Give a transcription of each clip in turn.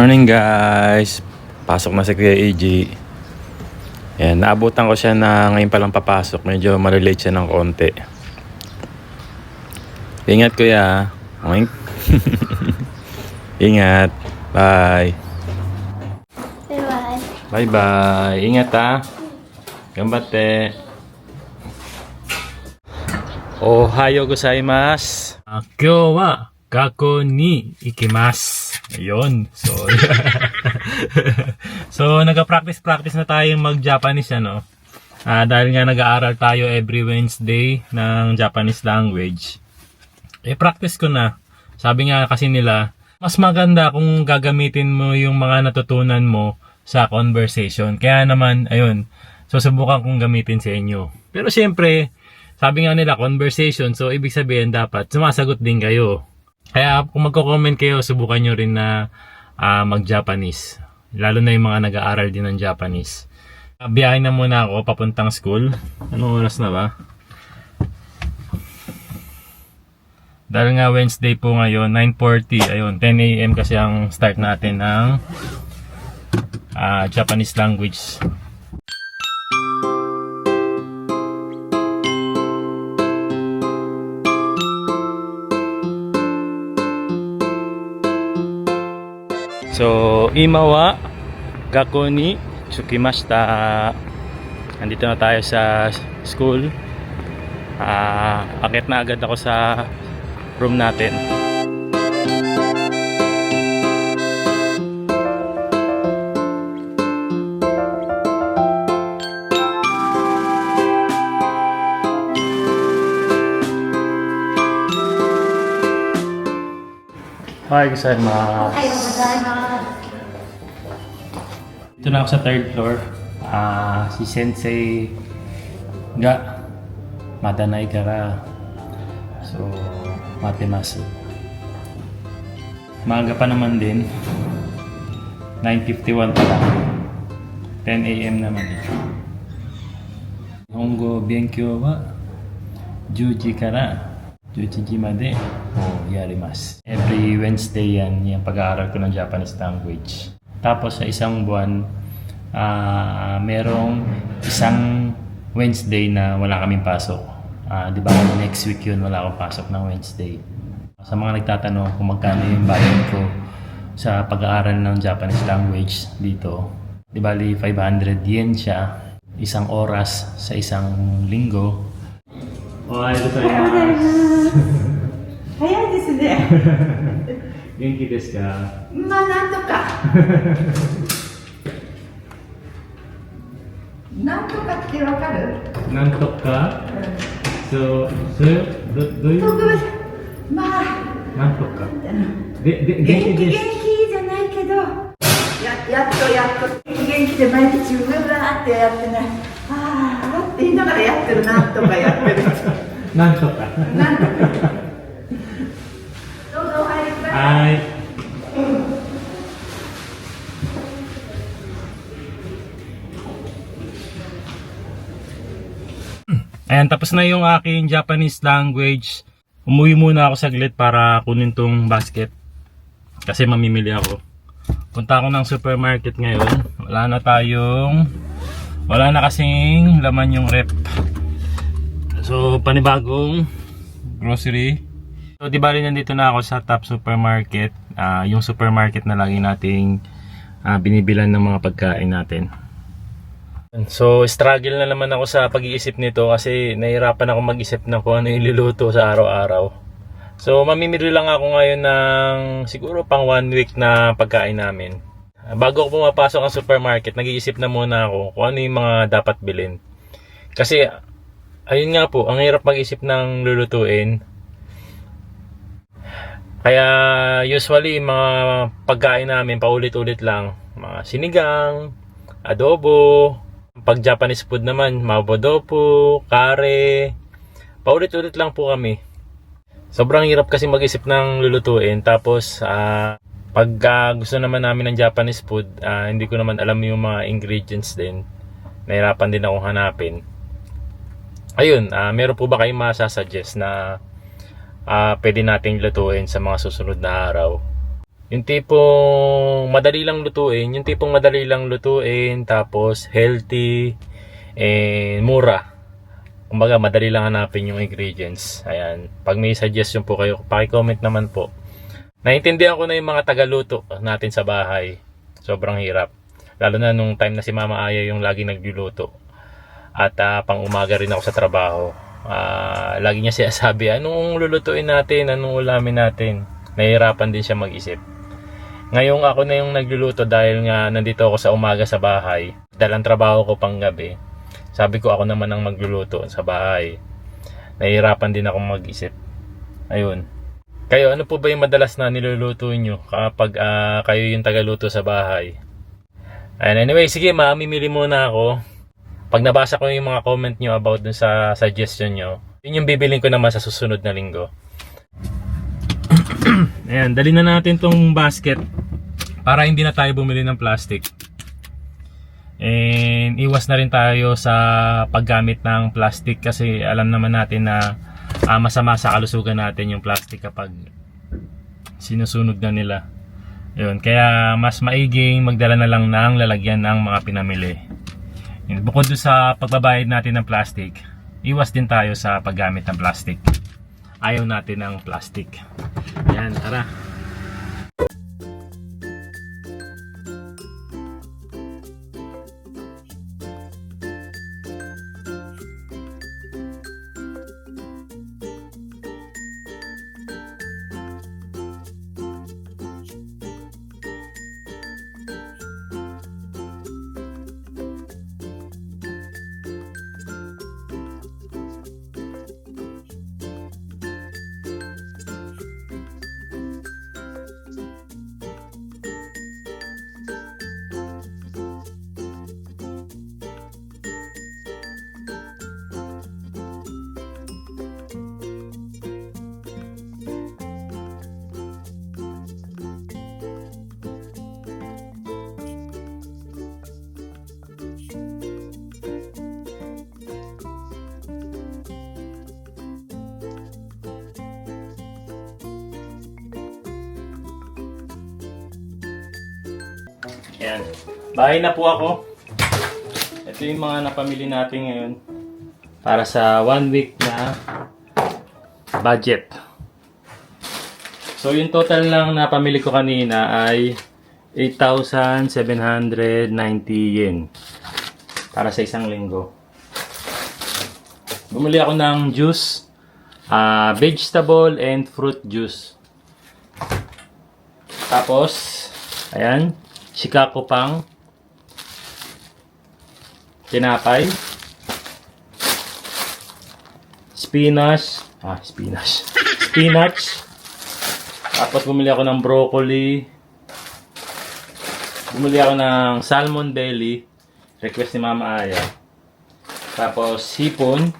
Morning guys! Pasok na si Kuya AJ. Yan, naabutan ko siya na ngayon palang papasok. Medyo malilate siya ng konti. Ingat Kuya. Oink. Ingat. Bye. Bye-bye. Bye-bye. Ingat ha. Gambate. Ohayo gozaimasu. Kyou wa gakkou ni ikimasu. Ayun. So nag-practice na tayo mag-Japanese ano. Dahil nga nag-aaral tayo every Wednesday ng Japanese language. Practice ko na. Sabi nga kasi nila, mas maganda kung gagamitin mo yung mga natutunan mo sa conversation. Kaya naman, ayun, susubukan kong gamitin sa inyo. Pero siyempre, sabi nga nila conversation, so ibig sabihin dapat sumasagot din kayo. Kaya kung magko-comment kayo, subukan nyo rin na mag-Japanese. Lalo na yung mga nag-aaral din ng Japanese. Biyahe na muna ako papuntang school. Anong oras na ba? Dahil nga Wednesday po ngayon, 9:40. Ayun, 10 AM kasi ang start natin ng Japanese language. So, ima wa gakkou ni tsukimashita. Nandito na tayo sa school. Akit na agad ako sa room natin. Hi, gozaimasu. Dito na ako sa third floor. Si Sensei ga madanai kara. So, matemasu. Maaga pa naman din. 9:51 pa lang. 10 AM naman eh. Nihongo benkyou wa 10 時から 11 時まで yarimasu. Every Wednesday yan, yung pag-aaral ko ng Japanese language. Tapos sa isang buwan, merong isang Wednesday na wala kaming pasok. Di ba next week yun, wala akong pasok ng Wednesday. Sa mga nagtatanong kung magkano yung bayad ko sa pag-aaral ng Japanese language dito, di ba 500 yen siya, isang oras sa isang linggo. Ohayou gozaimasu. 早いですね。元気ですか？まあなんとか。なんとかってわかる？なんとか？そう、それどういう？特別まあなんとか。元元気気です。じゃないけど、やっと元気で毎日うわーってやってね、あーって言いながらやってるなんとかやってる。なんとか。なんとか。どうぞお入りください。はい。Ayan, tapos na yung aking Japanese language. Umuwi muna ako saglit para kunin tong basket. Kasi mamimili ako. Punta ako ng supermarket ngayon. Wala na kasing laman yung rep. So, panibagong grocery. So, di bali nandito na ako sa Top Supermarket. Yung supermarket na lagi nating binibilan ng mga pagkain natin. So, struggle na naman ako sa pag-iisip nito kasi nahirapan ako mag-isip ng kung ano yung iluluto sa araw-araw. So, mamimili lang ako ngayon ng siguro pang 1 week na pagkain namin. Bago ako pumapasok ang supermarket, nag-iisip na muna ako kung ano yung mga dapat bilhin. Kasi, ayun nga po, ang hirap mag-isip ng lulutuin. Kaya, usually, mga pagkain namin paulit-ulit lang. Mga sinigang, adobo, pag Japanese food naman, mabodopo, kare. Paulit-ulit lang po kami. Sobrang hirap kasi mag-isip ng lulutuin. Tapos, pag gusto naman namin ng Japanese food, hindi ko naman alam yung mga ingredients din. Nahirapan din akong hanapin. Ayun, meron po ba kayong masasuggest na pwede nating lutuin sa mga susunod na araw? Yung tipong madali lang lutuin, tapos healthy, and mura. Kumbaga, madali lang hanapin yung ingredients. Ayan. Pag may suggestion po kayo, paki-comment naman po. Naintindihan ko na yung mga tagaluto natin sa bahay. Sobrang hirap. Lalo na nung time na si Mama Aya yung lagi nagluluto. At pang umaga rin ako sa trabaho. Lagi niya siya sabi, anong lulutuin natin, anong ulamin natin. Nahihirapan din siya mag-isip. Ngayong ako na yung nagluluto dahil nga nandito ako sa umaga sa bahay. Dahil ang trabaho ko pang gabi. Sabi ko ako naman ang magluluto sa bahay. Nahihirapan din ako mag-isip. Ayun. Kayo, ano po ba yung madalas na niluluto nyo kapag kayo yung tagaluto sa bahay? And anyway, sige mamimili muna ako. Pag nabasa ko yung mga comment nyo about dun sa suggestion nyo, yun yung bibiling ko naman sa susunod na linggo. Ayan, dali na natin tong basket para hindi na tayo bumili ng plastic. And iwas na rin tayo sa paggamit ng plastic kasi alam naman natin na masama sa kalusugan natin yung plastic kapag sinusunog na nila. Yun, kaya mas maiging magdala na lang ng lalagyan ng mga pinamili. Yun, bukod doon sa pagbabayad natin ng plastic, iwas din tayo sa paggamit ng plastic. Ayaw natin ng plastic. Yan, tara. Ayan. Bahay na po ako. Ito yung mga napamili natin ngayon. Para sa 1 week na budget. So yung total lang na pamili ko kanina ay 8,790 yen. Para sa isang linggo. Bumili ako ng juice. Vegetable and fruit juice. Tapos, ayan. Shikako pang tinapay, spinach, tapos bumili ako ng broccoli, bumili ako ng salmon belly, request ni Mama Aya, tapos hipon,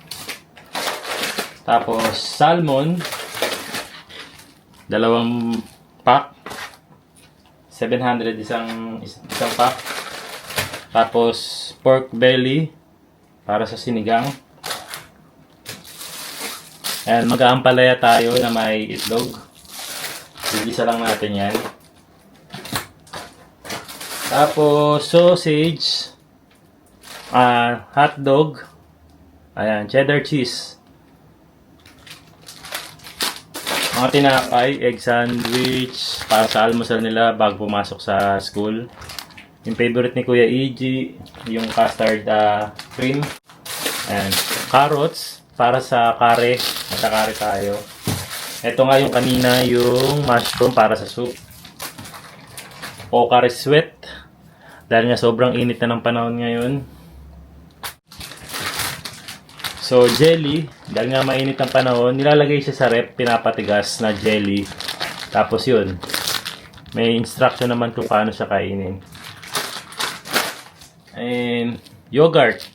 tapos salmon, 2 pack, 700 isang pack. Tapos pork belly para sa sinigang. Ayan, mag-aampalaya tayo na may itlog. Igisa lang natin yan. Tapos sausage, hotdog, ayan, cheddar cheese. Mga tinapay, egg sandwich para sa almusal nila bago pumasok sa school. Yung favorite ni Kuya EG, yung custard cream. And carrots para sa kare. Magkakare tayo. Ito nga yung kanina, yung mushroom para sa soup. Okare sweat. Dahil nga sobrang init na ng panahon ngayon. So, jelly, dahil nga mainit ang panahon, nilalagay siya sa rep, pinapatigas na jelly. Tapos yun, may instruction naman kung paano siya kainin. And, yogurt.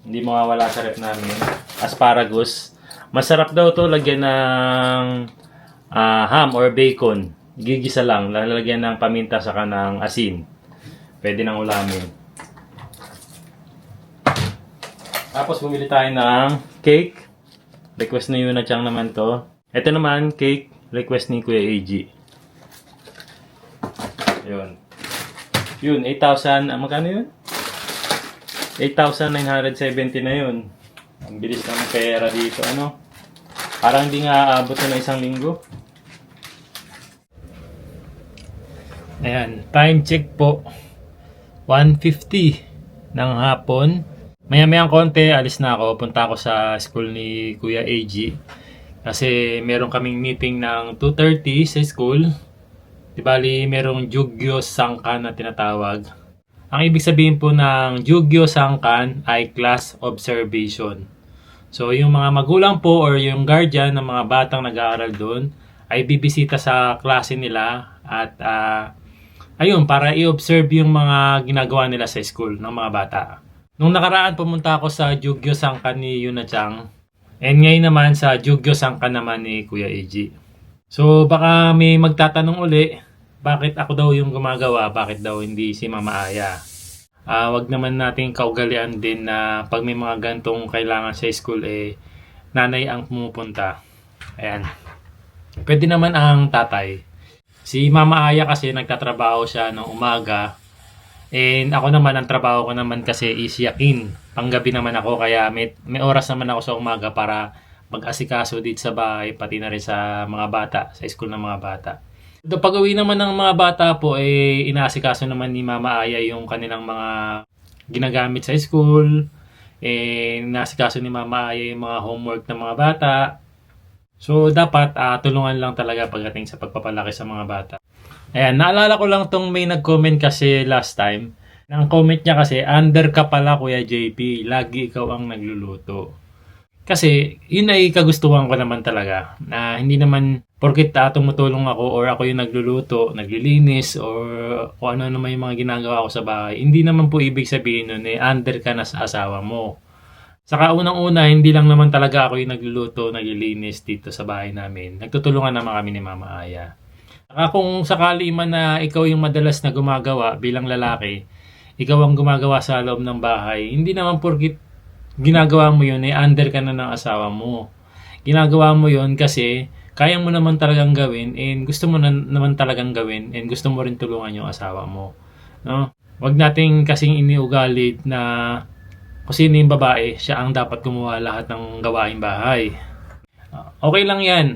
Hindi mawawala sa rep namin. Asparagus. Masarap daw to lagyan ng ham or bacon. Gigisa lang, lalagyan ng paminta saka ng asin. Pwede nang ulamin. Tapos bumili tayo ng cake. Request ni Yuna Chang naman to. Ito naman, cake. Request ni Kuya AG. Yun. Yun, 8,000, magkano yun? 8,970 na yun. Ang bilis ng pera dito, ano? Parang hindi nga aabot na isang linggo. Ayan, time check po. 1:50 ng hapon. Maya-mayang konti, alis na ako. Punta ako sa school ni Kuya AG. Kasi meron kaming meeting ng 2:30 sa school. Di bali, merong Jugyo Sangkan na tinatawag. Ang ibig sabihin po ng Jugyo Sangkan ay class observation. So, yung mga magulang po or yung guardian ng mga batang nag-aaral doon ay bibisita sa klase nila at ayun, para i-observe yung mga ginagawa nila sa school ng mga bata. Nung nakaraan, pumunta ako sa Jugyo Sangkan ni Yuna Chang. And ngayon naman sa Jugyo Sangkan naman ni Kuya Eiji. So baka may magtatanong uli, bakit ako daw yung gumagawa, bakit daw hindi si Mama Aya? Wag naman nating kaugalian din na pag may mga gantong kailangan sa school, nanay ang pumupunta. Ayan. Pwede naman ang tatay. Si Mama Aya kasi nagtatrabaho siya ng umaga. And ako naman, ang trabaho ko naman kasi is yakin. Panggabi naman ako, kaya may oras naman ako sa umaga para mag-asikaso dito sa bahay, pati na rin sa mga bata, sa school ng mga bata. So, pag-uwi naman ng mga bata po, inaasikaso naman ni Mama Aya yung kanilang mga ginagamit sa school. Inaasikaso ni Mama Aya yung mga homework ng mga bata. So, dapat tulungan lang talaga pagdating sa pagpapalaki sa mga bata. Ayan, naalala ko lang tong may nag-comment kasi last time. Ang comment niya kasi, under ka pala Kuya JP, lagi ikaw ang nagluluto. Kasi, yun ay kagustuhan ko naman talaga. Na hindi naman, porkit tumutulong ako or ako yung nagluluto, naglilinis, or kung ano naman yung mga ginagawa ko sa bahay. Hindi naman po ibig sabihin nun, under ka na sa asawa mo. Saka unang-una, hindi lang naman talaga ako yung nagluluto, naglilinis dito sa bahay namin. Nagtutulungan naman kami ni Mama Aya. Kung sakali man na ikaw yung madalas na gumagawa bilang lalaki, ikaw ang gumagawa sa loob ng bahay, hindi naman porkit ginagawa mo yun, under ka na ng asawa mo. Ginagawa mo yun kasi kaya mo naman talagang gawin and gusto mo naman talagang gawin and gusto mo rin tulungan yung asawa mo. No? Huwag nating kasing iniugalit na kung sino yung babae, siya ang dapat gumawa lahat ng gawaing bahay. Okay lang yan.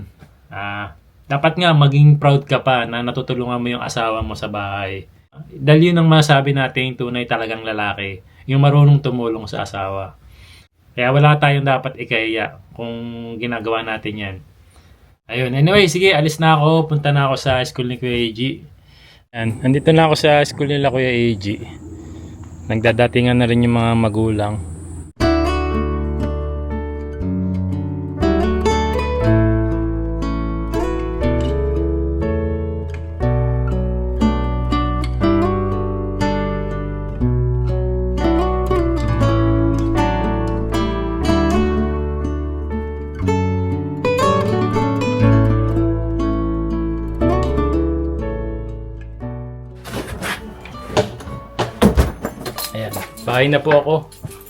Dapat nga maging proud ka pa na natutulungan mo yung asawa mo sa bahay. Dahil yun ang masabi natin tunay talagang lalaki, yung marunong tumulong sa asawa. Kaya wala tayong dapat ikaya kung ginagawa natin yan. Ayun, anyway, sige, alis na ako. Punta na ako sa school ni Kuya Eiji. Yan, nandito na ako sa school nila Kuya Eiji. Nagdadatingan na rin yung mga magulang. Ayan, bahay na po ako.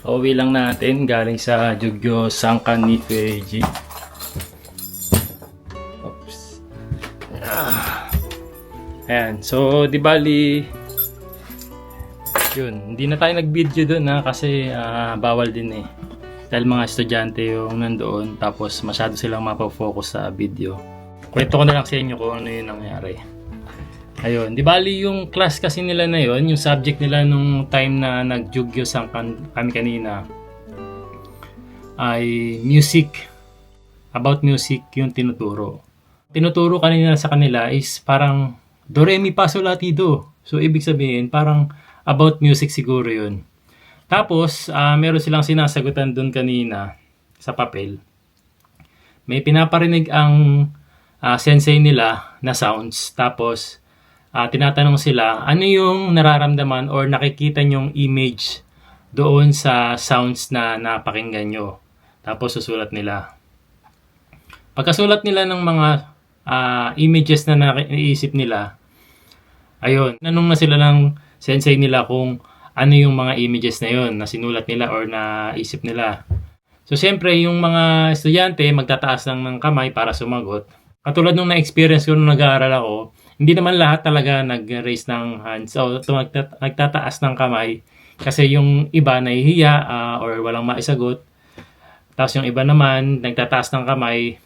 Uuwi lang natin galing sa Jugyo Sangkan ni Kuya Eiji. Oops. Ayan, so di bali yun, hindi na tayo nag-video doon kasi bawal din dahil mga estudyante yung nandoon, tapos masyado silang mapafocus sa video. Kwento ko na lang sa inyo kung ano yung nangyari. Ayun, di bali yung class kasi nila na yon, yung subject nila nung time na nag-Jugyo Sangkan kami kanina ay music. About music yung tinuturo. Tinuturo kanina sa kanila is parang do, re, mi, fa, sol, la, ti, do. So ibig sabihin parang about music siguro yun. Tapos meron silang sinasagutan doon kanina sa papel. May pinaparinig ang sensei nila na sounds. Tapos tinatanong sila, ano yung nararamdaman or nakikita nyong image doon sa sounds na napakinggan nyo. Tapos susulat nila. Pagkasulat nila ng mga images na naiisip nila, ayun, nanong na sila ng sensei nila kung ano yung mga images na yun na sinulat nila or naisip nila. So, siyempre, yung mga estudyante magtataas lang ng kamay para sumagot. Katulad nung na-experience ko nung nag-aaral ako, hindi naman lahat talaga nag-raise ng hands. So, nagtataas ng kamay. Kasi yung iba nahihiya or walang maisagot. Tapos yung iba naman, nagtataas ng kamay,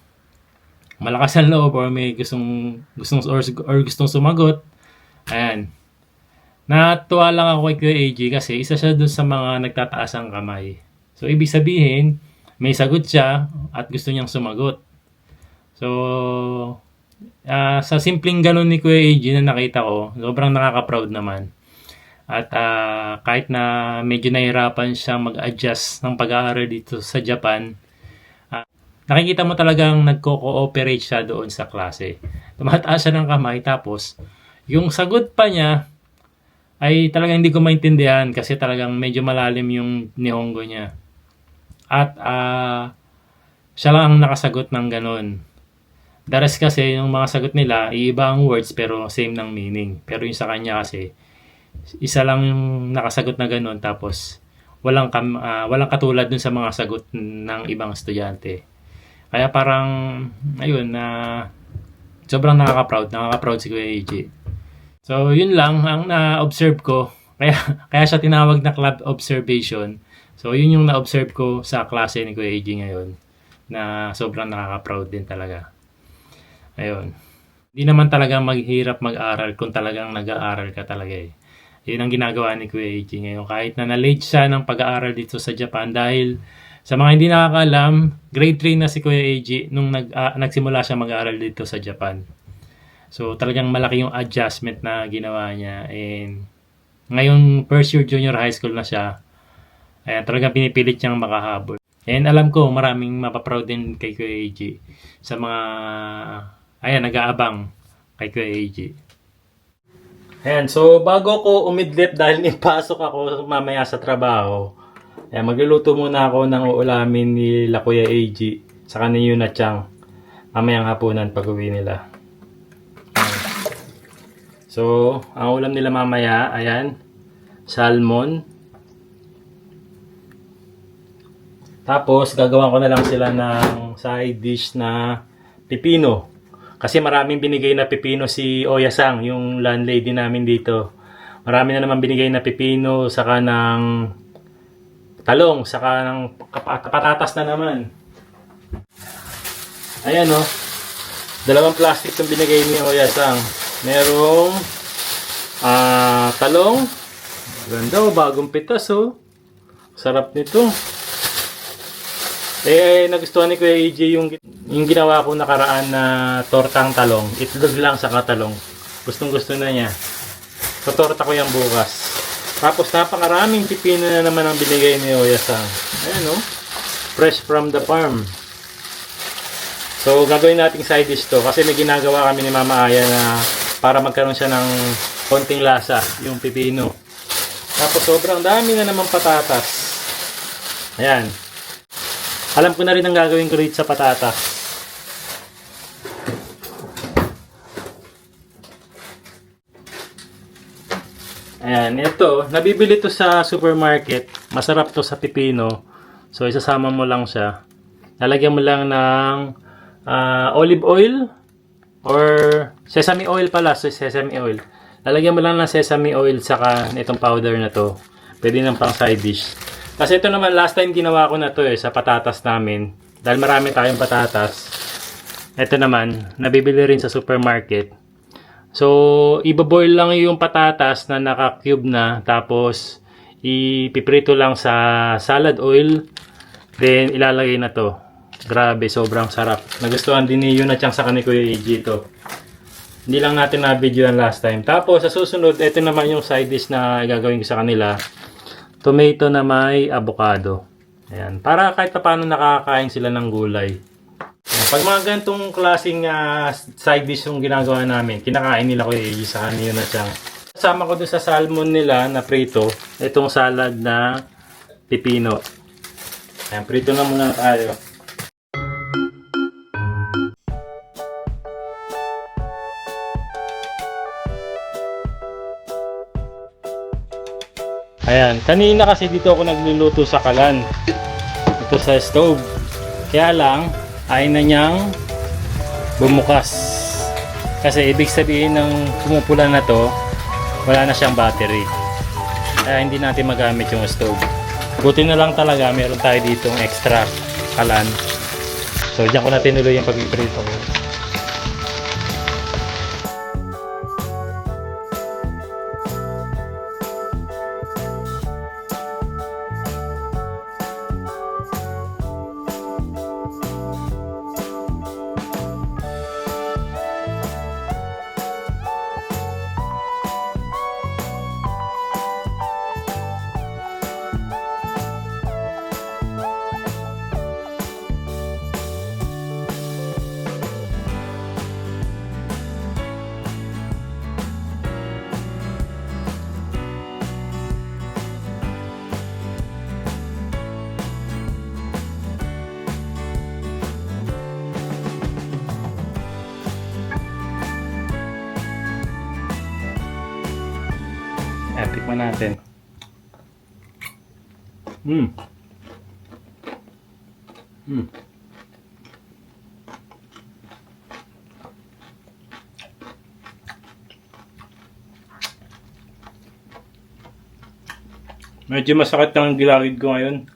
malakas ang loob or may gustong sumagot. Ayan. Natuwa lang ako kay Kuya AJ kasi isa siya dun sa mga nagtataas ang kamay. So, ibig sabihin, may sagot siya at gusto niyang sumagot. So, sa simpleng ganun ni Kuya AJ na nakita ko, sobrang nakaka-proud naman. At kahit na medyo nahirapan siyang mag-adjust ng pag-aaral dito sa Japan, nakikita mo talagang nagko-cooperate siya doon sa klase. Tumataas siya ng kamay tapos yung sagot pa niya ay talagang hindi ko maintindihan kasi talagang medyo malalim yung Nihongo niya. At siya lang ang nakasagot ng ganun. The rest kasi yung mga sagot nila, iiba ang words pero same ng meaning. Pero yung sa kanya kasi, isa lang yung nakasagot na ganun tapos walang katulad dun sa mga sagot ng ibang estudyante. Kaya parang, ayun, sobrang nakaka-proud si Kuya AJ. So, yun lang ang na-observe ko. Kaya siya tinawag na club observation. So, yun yung na-observe ko sa klase ni Kuya AJ ngayon na sobrang nakaka-proud din talaga. Ayun. Hindi naman talaga maghirap mag-aral kung talagang nag-aaral ka talaga eh. Yun ang ginagawa ni Kuya AJ ngayon. Kahit na na-late siya ng pag-aaral dito sa Japan dahil sa mga hindi nakakaalam, grade 3 na si Kuya AJ nung nagsimula siya mag-aaral dito sa Japan. So talagang malaki yung adjustment na ginawa niya. And ngayon first year junior high school na siya. Ayan, talagang pinipilit niyang makahabol. And alam ko maraming mapaproud din kay Kuya AJ sa mga nag-aabang kay Kuya AJ. Ayan, so bago ko umidlip dahil ipasok ako mamaya sa trabaho, ayan, magluluto muna ako ng uulamin ni Kuya AJ sa ni Yuna Chang mamayang hapunan pag uwi nila. Ayan. So, ang ulam nila mamaya, ayan, salmon. Tapos, gagawan ko na lang sila ng side dish na pipino. Kasi maraming binigay na pipino si Oya-sang, yung landlady namin dito. Marami na naman binigay na pipino, saka ng talong, saka ng patatas na naman. Ayan o. Dalawang plastic itong binigay ni Oya-sang. Merong talong. Ganda o, bagong pitas o. Sarap nito. Nagustuhan ni Kuya AJ yung ginawa ko nakaraan na tortang talong. Itlog lang sa katalong. Gustong gusto na niya. So, torta ko yan bukas. Tapos, napakaraming pipino na naman ang binigay ni Oya-san. Ayan o. Fresh from the farm. So, gagawin nating side dish to. Kasi may ginagawa kami ni Mama Aya na para magkaroon siya ng konting lasa. Yung pipino. Tapos, sobrang dami na naman patatas. Ayan. Alam ko na rin ang gagawin ko rito sa patatas. Ayan, ito, nabibili to sa supermarket. Masarap to sa pipino. So, isasama mo lang siya. Lalagyan mo lang ng olive oil or sesame oil pala. So, sesame oil. Lalagyan mo lang ng sesame oil saka itong powder na to. Pwede nang pang side dish. Kasi ito naman, last time ginawa ko na to sa patatas namin. Dahil marami tayong patatas. Ito naman, nabibili rin sa supermarket. So, ibaboil lang yung patatas na naka-cube na. Tapos, ipiprito lang sa salad oil. Then, ilalagay na to. Grabe, sobrang sarap. Nagustuhan din ni Yuna Chang sa kanila Kuya AJ to. Hindi lang natin na-videoan last time. Tapos, sa susunod, ito naman yung side dish na gagawin ko sa kanila. Tomato na may avocado. Ayan. Para kahit paano nakakain sila ng gulay. Ayan. Pag mga ganitong klaseng side dish yung ginagawa namin, kinakain nila Kuya AJ sa kanila na siyang. Kasama ko dun sa salmon nila na prito, itong salad na pipino. Ayan, prito na muna tayo. Ayan, kanina kasi dito ako nagluluto sa kalan. Ito sa stove. Kaya lang, ay na niyang bumukas. Kasi ibig sabihin ng pumupula na to, wala na siyang battery. Kaya hindi natin magamit yung stove. Buti na lang talaga meron tayo ditong extra kalan. So diyan ko na tinuloy yung pagpiprito ko. Tikman natin. Medyo masakit ang gilawid ko ngayon.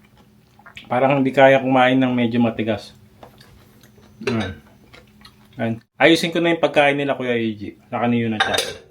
Parang hindi kaya kumain ng medyo matigas. Ayusin ko na yung pagkain nila, Kuya Eiji. Nakaniyo na siya.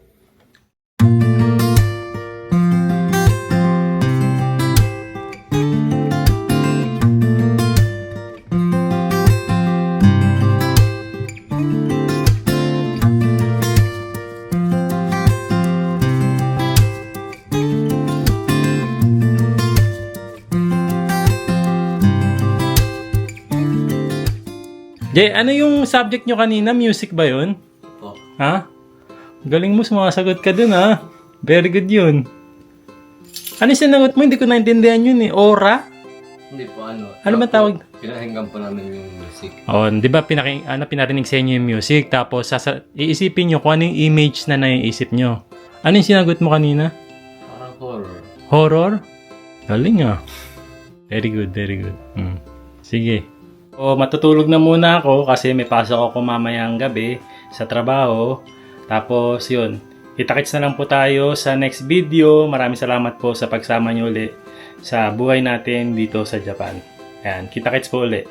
Jay, ano yung subject nyo kanina? Music ba yun? Opo. Ha? Galing mo, sumasagot ka dun ha. Very good yun. Ano yung sinagot mo? Hindi ko naintindihan yun eh. Aura? Hindi po ano. Ano ba tawag? Pinahinggan po namin yung music. Oh, di ba pinarinig sa inyo yung music, tapos iisipin nyo kung ano yung image na naiisip nyo. Ano yung sinagot mo kanina? Parang horror. Horror? Galing ah. Very good, very good. Sige. O, matutulog na muna ako kasi may pasok ako mamayang gabi sa trabaho. Tapos yun, kita-kits na lang po tayo sa next video. Maraming salamat po sa pagsama nyo ulit sa buhay natin dito sa Japan. Ayan, kita-kits po ulit.